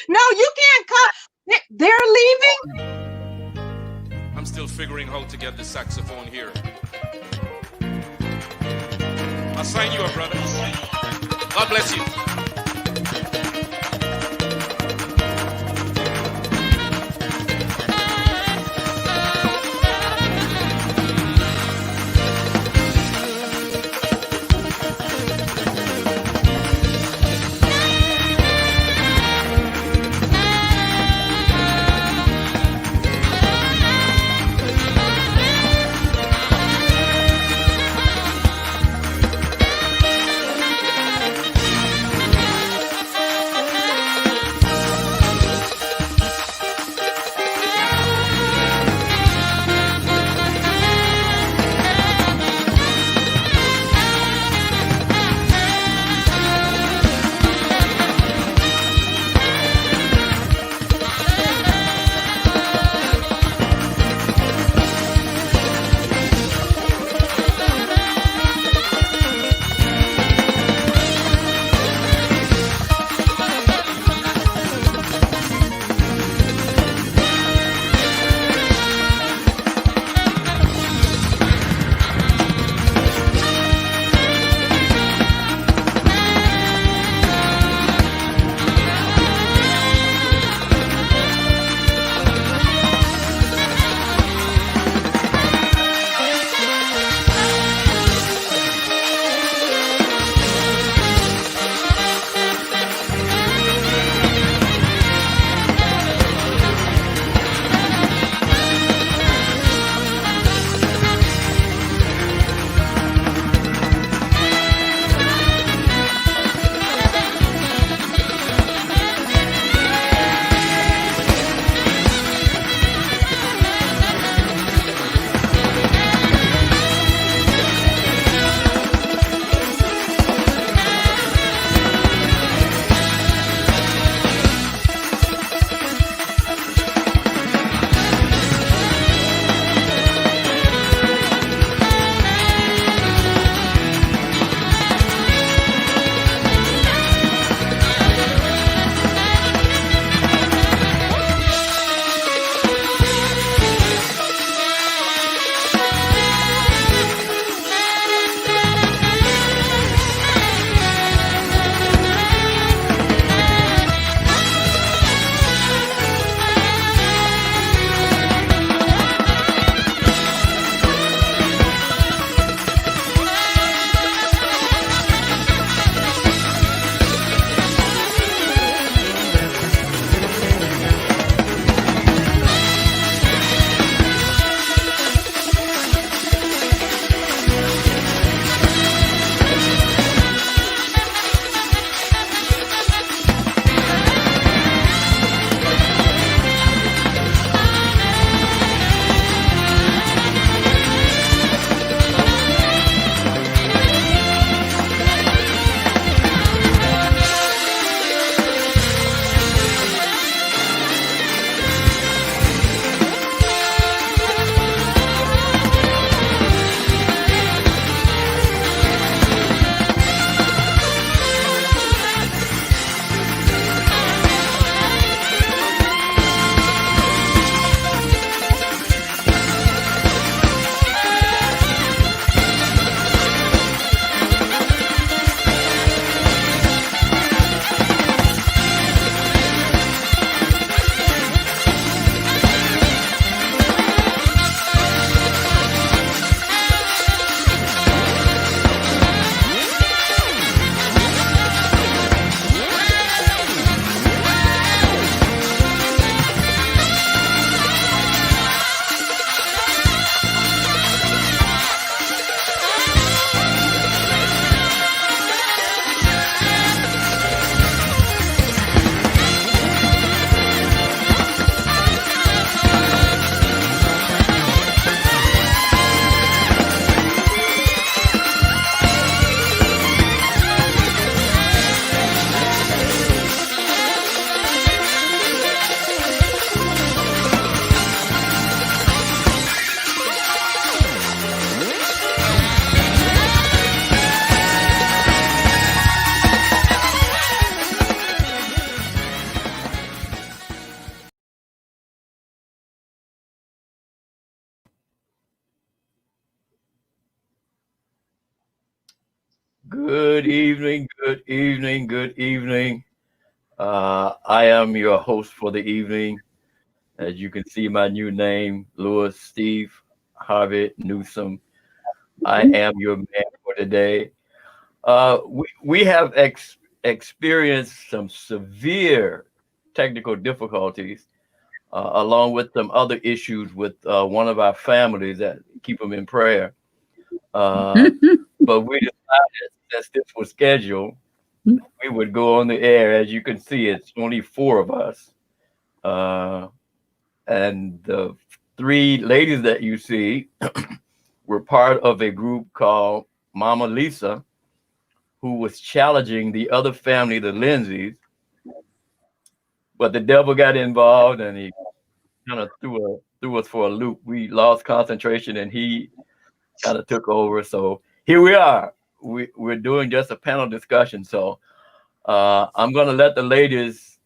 No, you can't come. They're leaving. I'm still figuring how to get the saxophone here. I'll sign you up, brother. God bless you. Good evening, good evening, good evening. I am your host for the evening. As you can see, my new name, Louis Steve Harvey Newsom. I am your man for today. We have experienced some severe technical difficulties, along with some other issues with one of our families that keep them in prayer. Uh, but we decided, since this was scheduled, we would go on the air. As you can see, it's only four of us. Uh, and the three ladies that you see were part of a group called Mama Lisa, who was challenging the other family, the Lindsays. But the devil got involved and he kind of threw us for a loop. We lost concentration and he kind of took over. So here we are. We're doing just a panel discussion. So I'm going to let the ladies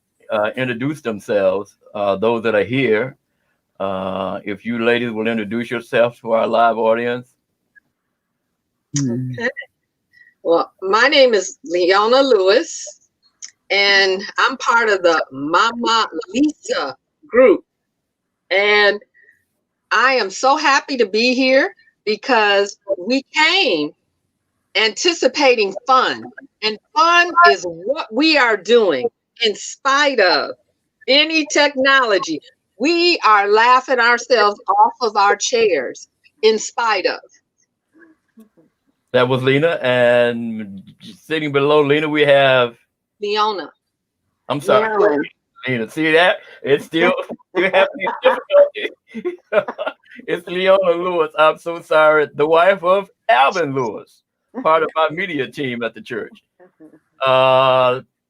introduce themselves, those that are here. If you ladies will introduce yourselves to our live audience. Okay. Well, my name is Leona Lewis, and I'm part of the Mama Lisa group. And I am so happy to be here because we came anticipating fun. And fun is what we are doing in spite of any technology. We are laughing ourselves off of our chairs in spite of. That was Lena. And sitting below Lena, we have, Leona. I'm sorry, Marilyn. Lena. See that? It's still happening difficulty. It's Leona Lewis. I'm so sorry. The wife of Alvin Lewis, part of our media team at the church.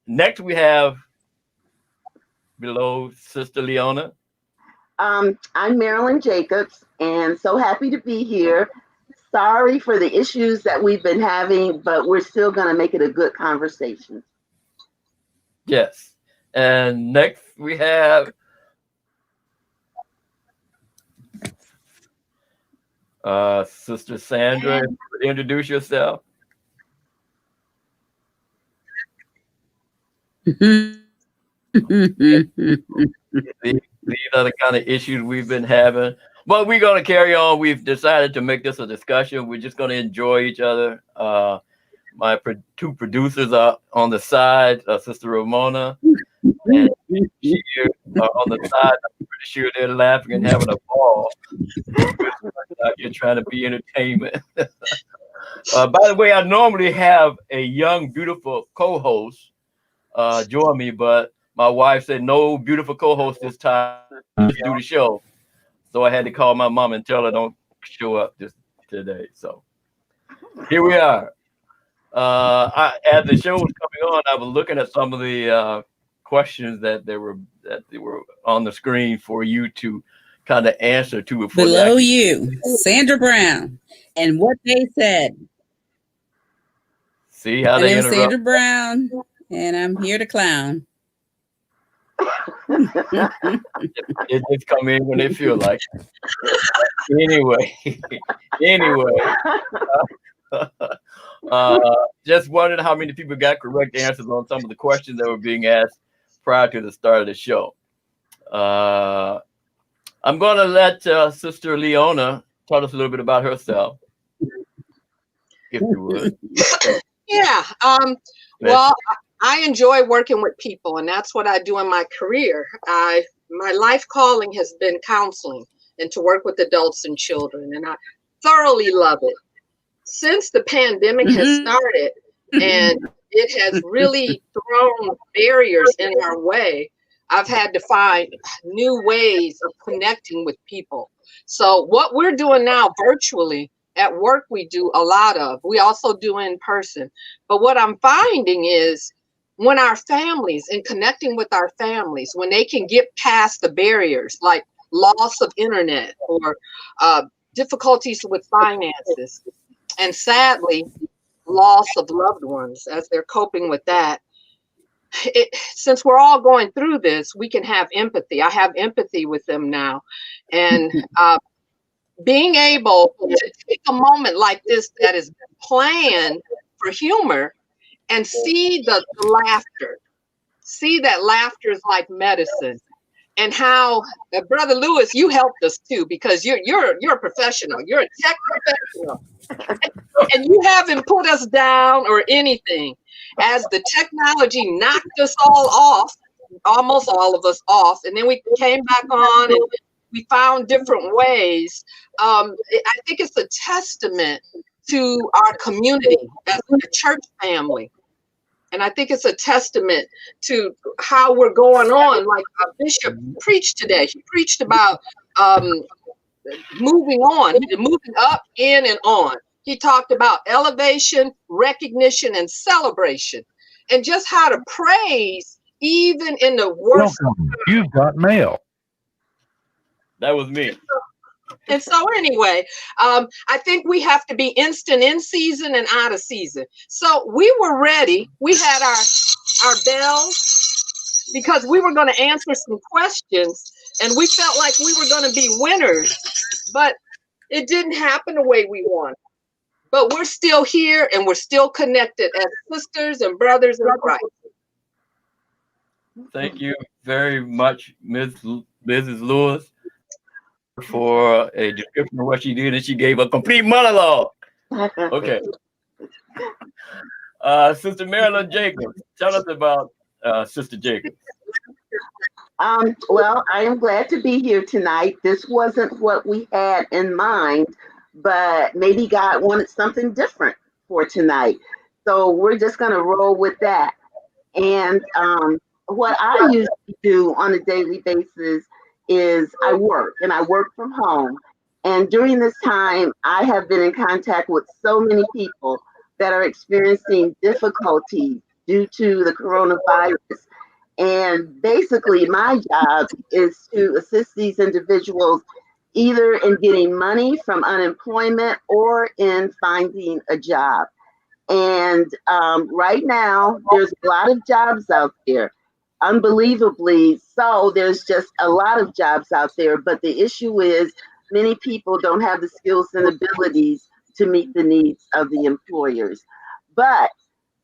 Next, we have below Sister Leona. I'm Marilyn Jacobs, and so happy to be here. Sorry for the issues that we've been having, but we're still going to make it a good conversation. Yes. And next, we have Sister Sandra. Introduce yourself. These are the kind of issues we've been having. But we're going to carry on. We've decided to make this a discussion. We're just going to enjoy each other. My two producers are on the side, Sister Ramona and she on the side. I'm pretty sure they're laughing and having a ball. You're trying to be entertainment. By the way, I normally have a young, beautiful co-host join me, but my wife said no beautiful co-host this time. Just do the show. So I had to call my mom and tell her don't show up this today. So here we are. As the show was coming on, I was looking at some of the questions that they were on the screen for you to kind of answer to. Before below you, Sandra Brown, and what they said. See how My they name is interrupt? Sandra Brown, and I'm here to clown. It just come in when they feel like it. Anyway. Just wondering how many people got correct answers on some of the questions that were being asked prior to the start of the show. I'm going to let Sister Leona tell us a little bit about herself, if you would. Yeah. Well, I enjoy working with people, and that's what I do in my career. My life calling has been counseling and to work with adults and children, and I thoroughly love it. Since the pandemic has started and it has really thrown barriers in our way, I've had to find new ways of connecting with people. So what we're doing now virtually at work, we do a lot of. We also do in person. But what I'm finding is when our families, and connecting with our families, when they can get past the barriers like loss of internet or difficulties with finances, and sadly, loss of loved ones as they're coping with that. Since we're all going through this, we can have empathy. I have empathy with them now. And being able to take a moment like this that is planned for humor and see the laughter. See that laughter is like medicine. And how, Brother Lewis, you helped us too, because you're a professional. You're a tech professional. And you haven't put us down or anything. As the technology knocked us all off, almost all of us off, and then we came back on and we found different ways. I think it's a testament to our community as a church family. And I think it's a testament to how we're going on. Like Bishop preached today. He preached about moving on, moving up, in, and on. He talked about elevation, recognition, and celebration, and just how to praise even in the worst. Welcome. You've got mail. That was me. And so anyway, I think we have to be instant in season and out of season. So we were ready. We had our bells because we were going to answer some questions, and we felt like we were going to be winners, but it didn't happen the way we wanted. But we're still here, and we're still connected as sisters and brothers in Christ. Thank you very much, Mrs. Lewis, for a description of what she did, and she gave a complete monologue. Okay. Sister Marilyn Jacobs, tell us about Sister Jacobs. Well, I am glad to be here tonight. This wasn't what we had in mind, but maybe God wanted something different for tonight. So we're just going to roll with that. And what I usually do on a daily basis is I work from home. And during this time, I have been in contact with so many people that are experiencing difficulties due to the coronavirus. And basically, my job is to assist these individuals either in getting money from unemployment or in finding a job. And right now, there's a lot of jobs out there. Unbelievably so, there's just a lot of jobs out there. But the issue is many people don't have the skills and abilities to meet the needs of the employers. But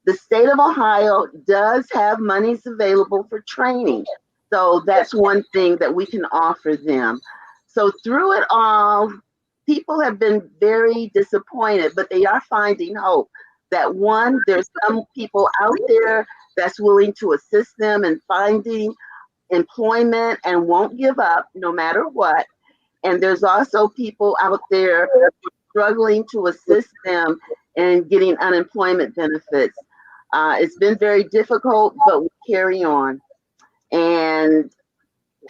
the state of Ohio does have monies available for training. So that's one thing that we can offer them. So through it all, people have been very disappointed, but they are finding hope that one, there's some people out there that's willing to assist them in finding employment and won't give up no matter what. And there's also people out there struggling to assist them in getting unemployment benefits. It's been very difficult, but we carry on. And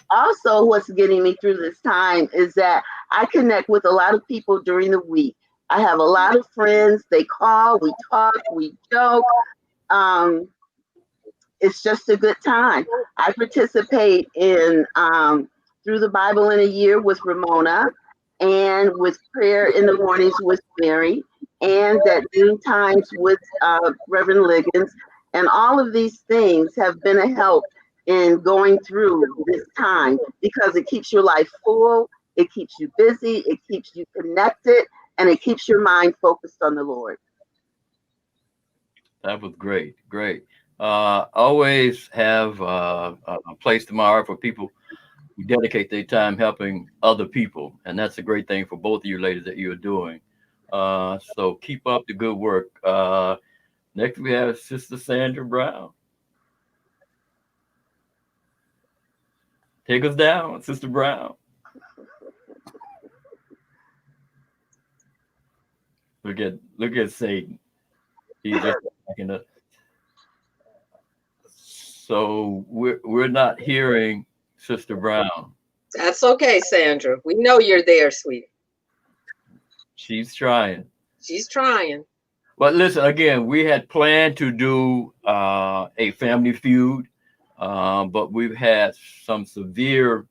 also what's getting me through this time is that I connect with a lot of people during the week. I have a lot of friends. They call, we talk, we joke. It's just a good time. I participate in Through the Bible in a Year with Ramona, and with Prayer in the Mornings with Mary, and at noon times with Reverend Liggins. And all of these things have been a help in going through this time because it keeps your life full, it keeps you busy, it keeps you connected, and it keeps your mind focused on the Lord. That was great. Great. Always have a place tomorrow for people who dedicate their time helping other people. And that's a great thing for both of you ladies that you're doing. So keep up the good work. Next, we have Sister Sandra Brown. Take us down, Sister Brown. Look at Satan. He's just backing up. So we're not hearing Sister Brown. That's okay, Sandra. We know you're there, sweetie. She's trying. She's trying. But listen, again, we had planned to do a family feud, but we've had some severe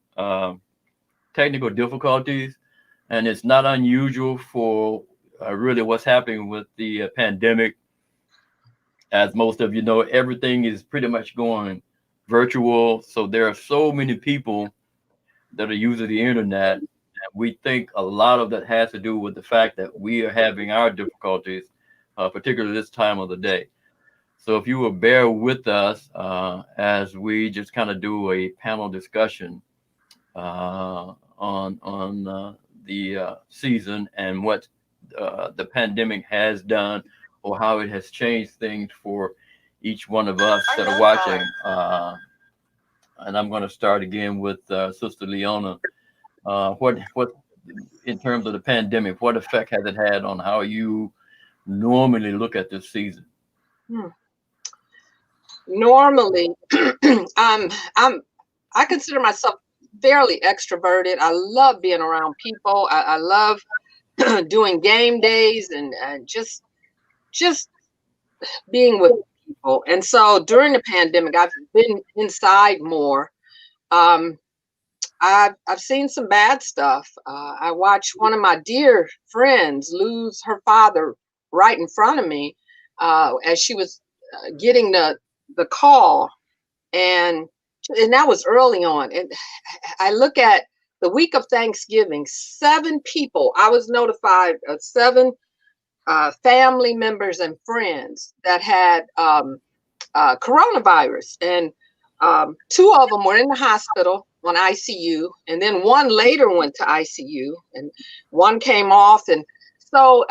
technical difficulties, and it's not unusual for really what's happening with the pandemic. As most of you know, everything is pretty much going virtual. So there are so many people that are using the internet. And we think a lot of that has to do with the fact that we are having our difficulties particularly this time of the day. So if you will bear with us as we just kind of do a panel discussion on the season and what the pandemic has done or how it has changed things for each one of us that are watching. And I'm going to start again with Sister Leona. What in terms of the pandemic, what effect has it had on how you normally look at this season? Normally, I consider myself fairly extroverted. I love being around people. I love doing game days and just being with people. And so during the pandemic, I've been inside more. I've seen some bad stuff. I watched one of my dear friends lose her father right in front of me as she was getting the call, and that was early on. And I look at the week of Thanksgiving, 7 people. I was notified of 7 family members and friends that had coronavirus, and 2 of them were in the hospital on ICU, and then 1 later went to ICU, and 1 came off. And so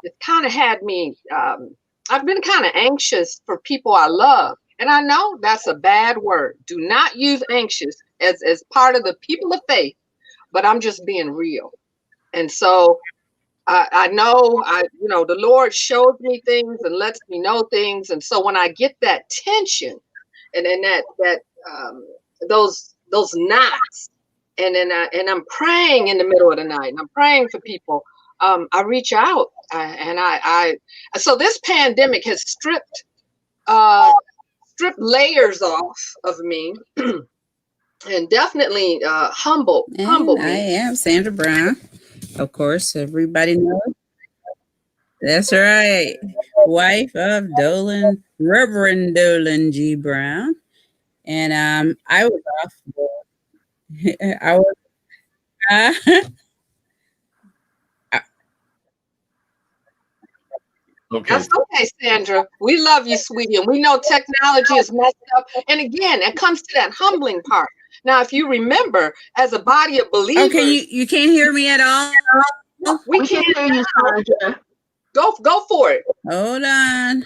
it kind of had me, I've been kind of anxious for people I love. And I know that's a bad word. Do not use anxious as part of the people of faith, but I'm just being real. And so I know, the Lord shows me things and lets me know things. And so when I get that tension and then those knocks, and then I'm praying in the middle of the night, and I'm praying for people, I reach out, so this pandemic has stripped layers off of me, and definitely humbled me. I am Sandra Brown. Of course, everybody knows. That's right. Wife of Reverend Dolan G. Brown. And I was off. I was. Okay. That's okay, Sandra. We love you, sweetie, and we know technology is messed up. And again, it comes to that humbling part. Now, if you remember, as a body of believers, okay, you can't hear me at all. We can't hear you, Sandra. Go for it. Hold on.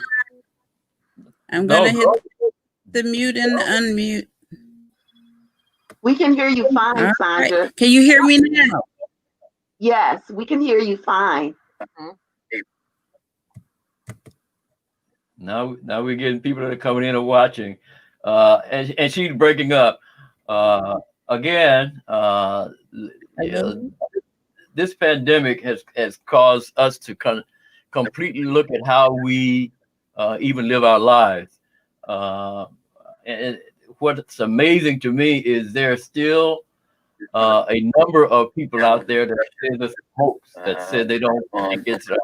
I'm gonna hit the mute and unmute. We can hear you fine, All Sandra. right. Can you hear me now? Yes, we can hear you fine. Now we're getting people that are coming in and watching, and she's breaking up again. This pandemic has caused us to completely look at how we even live our lives. And what's amazing to me is there's still a number of people out there that say this hoax, that said they don't think it's a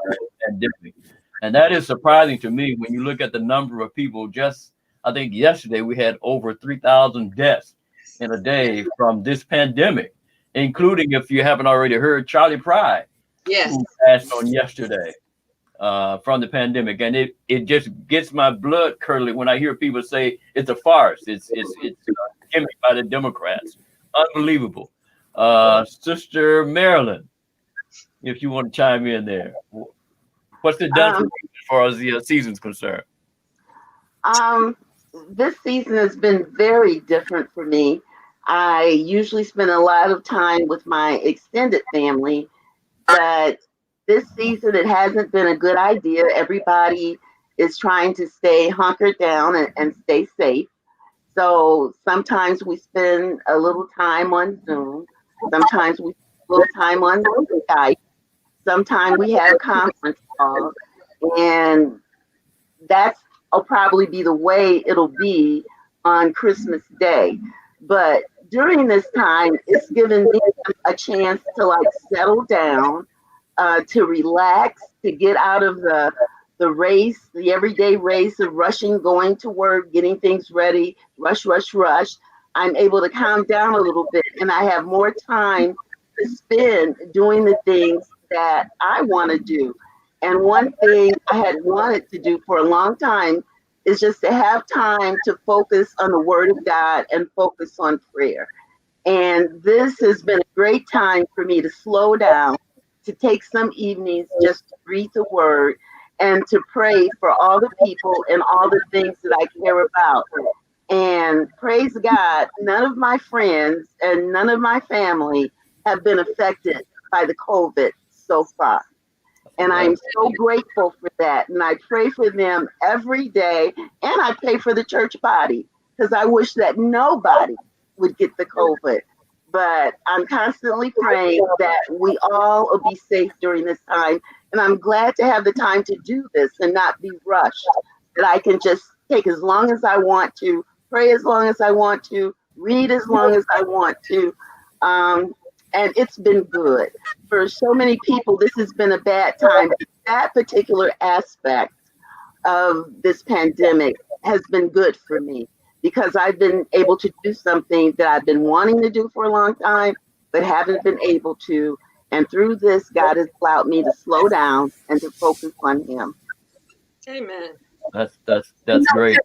pandemic. And that is surprising to me when you look at the number of people. Just, I think yesterday we had over 3,000 deaths in a day from this pandemic, including, if you haven't already heard, Charlie Pride, who passed on yesterday from the pandemic. And it just gets my blood curdling when I hear people say it's a farce. It's gimmick by the Democrats. Unbelievable. Sister Marilyn, if you want to chime in there. What's it done for you as far as the season's concerned? This season has been very different for me. I usually spend a lot of time with my extended family, but this season it hasn't been a good idea. Everybody is trying to stay hunkered down and stay safe. So sometimes we spend a little time on Zoom. Sometimes we spend a little time on Skype. Sometimes we have conference calls, and that'll probably be the way it'll be on Christmas Day. But during this time, it's given me a chance to settle down, to relax, to get out of the race, the everyday race of rushing, going to work, getting things ready, rush. I'm able to calm down a little bit, and I have more time to spend doing the things that I want to do. And one thing I had wanted to do for a long time is just to have time to focus on the Word of God and focus on prayer. And this has been a great time for me to slow down, to take some evenings just to read the Word and to pray for all the people and all the things that I care about. And praise God, none of my friends and none of my family have been affected by the COVID so far. And I'm so grateful for that. And I pray for them every day. And I pray for the church body because I wish that nobody would get the COVID. But I'm constantly praying that we all will be safe during this time. And I'm glad to have the time to do this and not be rushed, that I can just take as long as I want to, pray as long as I want to, read as long as I want to. And it's been good. For so many people, this has been a bad time. That particular aspect of this pandemic has been good for me because I've been able to do something that I've been wanting to do for a long time, but haven't been able to. And through this, God has allowed me to slow down and to focus on Him. Amen. That's great.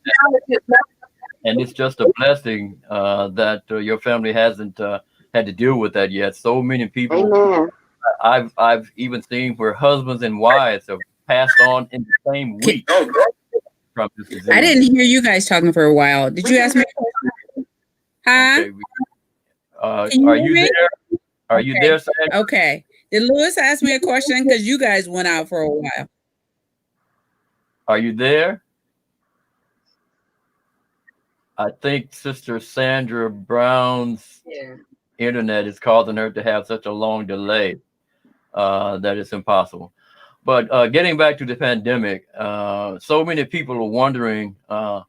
And it's just a blessing that your family hasn't had to deal with that yet. So many people. Amen. I've even seen where husbands and wives have passed on in the same week from this disease. I didn't hear you guys talking for a while. Did you ask me a question? Huh? Okay. Are you there? Are you there, Sandra? Okay. Did Lewis ask me a question? Because you guys went out for a while. Are you there? I think Sister Sandra Brown's internet is causing her to have such a long delay that it's impossible. But getting back to the pandemic, so many people are wondering where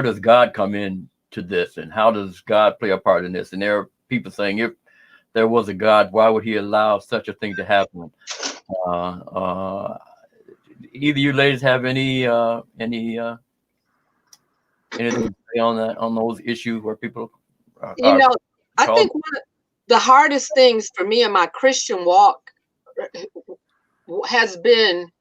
does God come into this and how does God play a part in this? And there are people saying if there was a God, why would He allow such a thing to happen? Either you ladies have anything to say on that, on those issues where people I think one of the hardest things for me in my Christian walk has been,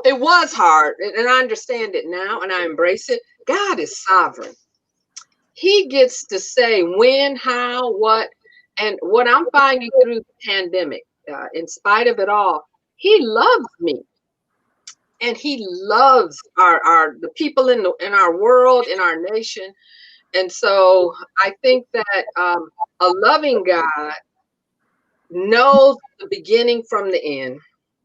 it was hard, and I understand it now and I embrace it. God is sovereign. He gets to say when, how, what, and what I'm finding through the pandemic, in spite of it all, He loves me. And He loves the people in our world, in our nation. And so I think that a loving God knows the beginning from the end,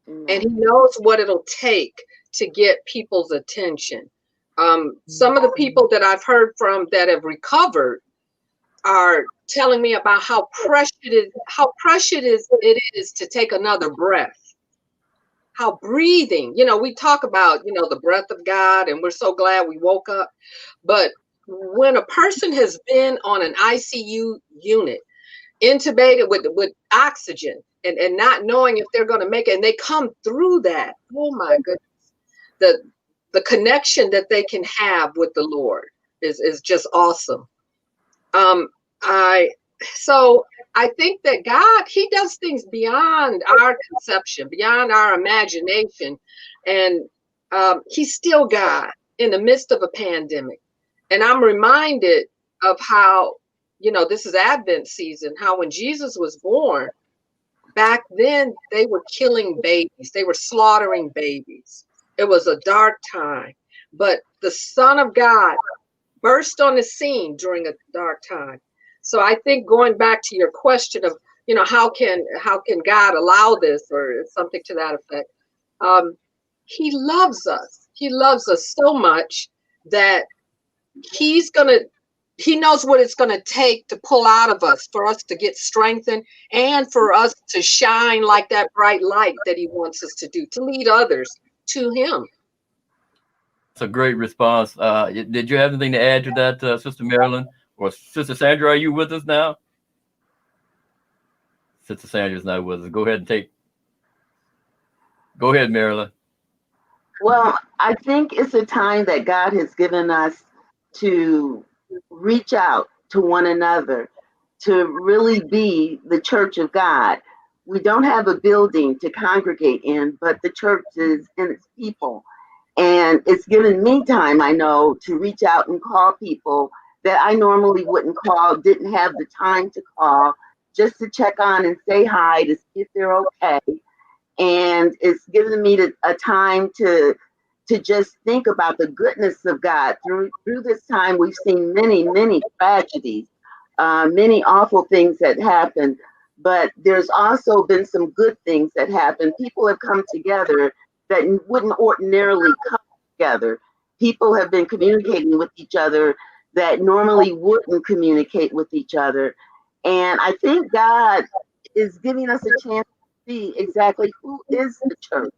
and He knows what it'll take to get people's attention. Some of the people that I've heard from that have recovered are telling me about how precious it is to take another breath. How breathing, we talk about, the breath of God, and we're so glad we woke up. But when a person has been on an ICU unit, intubated with oxygen, and not knowing if they're going to make it, and they come through that, oh my goodness, the connection that they can have with the Lord is just awesome. So I think that God, He does things beyond our conception, beyond our imagination. And He's still God in the midst of a pandemic. And I'm reminded of how, this is Advent season, how when Jesus was born, back then they were killing babies. They were slaughtering babies. It was a dark time. But the Son of God burst on the scene during a dark time. So I think going back to your question of, how can God allow this or something to that effect? He loves us. He loves us so much that He knows what it's gonna take to pull out of us, for us to get strengthened and for us to shine like that bright light that He wants us to do, to lead others to Him. It's a great response. Did you have anything to add to that, Sister Marilyn? Or Sister Sandra, are you with us now? Sister Sandra's not with us. Go ahead, Marilyn. Well, I think it's a time that God has given us to reach out to one another, to really be the church of God. we don't have a building to congregate in, but the church is in its people. And it's given me time, I know, to reach out and call people that I normally wouldn't call, didn't have the time to call, just to check on and say hi, to see if they're okay. And it's given me a time to just think about the goodness of God. Through this time, we've seen many tragedies, many awful things that happen, but there's also been some good things that happen. People have come together that wouldn't ordinarily come together. People have been communicating with each other that normally wouldn't communicate with each other. And I think God is giving us a chance to see exactly who is the church.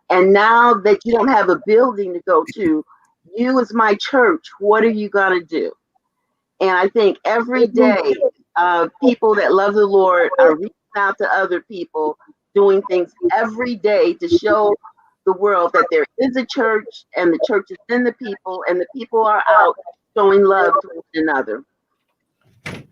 And now that you don't have a building to go to, you as my church, what are you going to do? And I think every day, people that love the Lord are reaching out to other people, doing things every day to show the world that there is a church, and the church is in the people, and the people are out showing love to one another.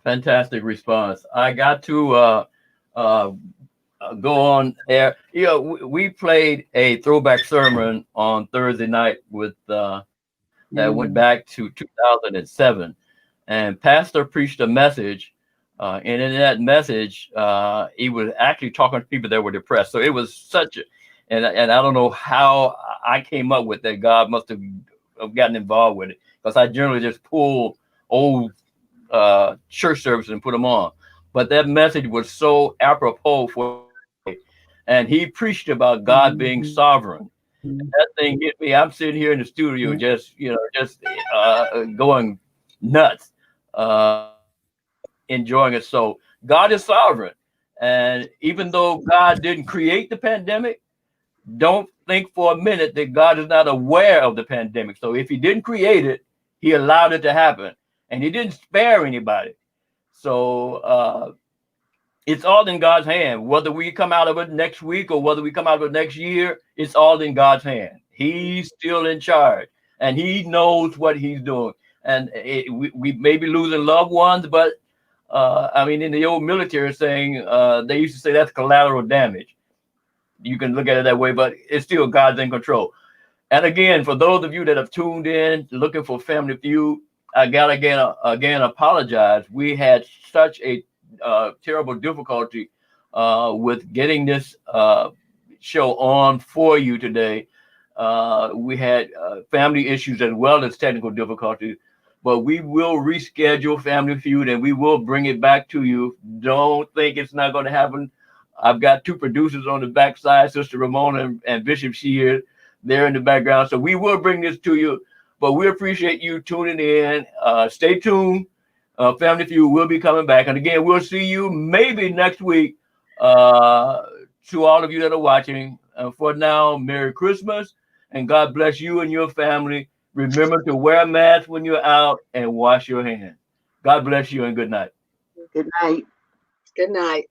Fantastic response. I got to go on air. You know, we played a throwback sermon on Thursday night with that went back to 2007, and Pastor preached a message, and in that message, he was actually talking to people that were depressed. So it was such a, and I don't know how I came up with that. God must have gotten involved with it, because I generally just pull old church services and put them on. But that message was so apropos for, and he preached about God being sovereign. That thing hit me. I'm sitting here in the studio, just going nuts, enjoying it. So God is sovereign, and even though God didn't create the pandemic, don't think for a minute that God is not aware of the pandemic. So if he didn't create it, he allowed it to happen, and he didn't spare anybody. So it's all in God's hand. Whether we come out of it next week or whether we come out of it next year, it's all in God's hand. He's still in charge, and he knows what he's doing. And we may be losing loved ones, but I mean, in the old military saying, they used to say that's collateral damage. You can look at it that way, but it's still God's in control. And again, for those of you that have tuned in looking for Family Feud, I gotta again apologize. We had such a terrible difficulty with getting this show on for you today. We had family issues as well as technical difficulties, but we will reschedule Family Feud and we will bring it back to you. Don't think it's not going to happen. I've got two producers on the backside, Sister Ramona and Bishop Shear. They're in the background. So we will bring this to you, but we appreciate you tuning in. Stay tuned. Family Feud will be coming back. And again, we'll see you maybe next week. To all of you that are watching, for now, Merry Christmas and God bless you and your family. Remember to wear a mask when you're out and wash your hands. God bless you and good night. Good night. Good night.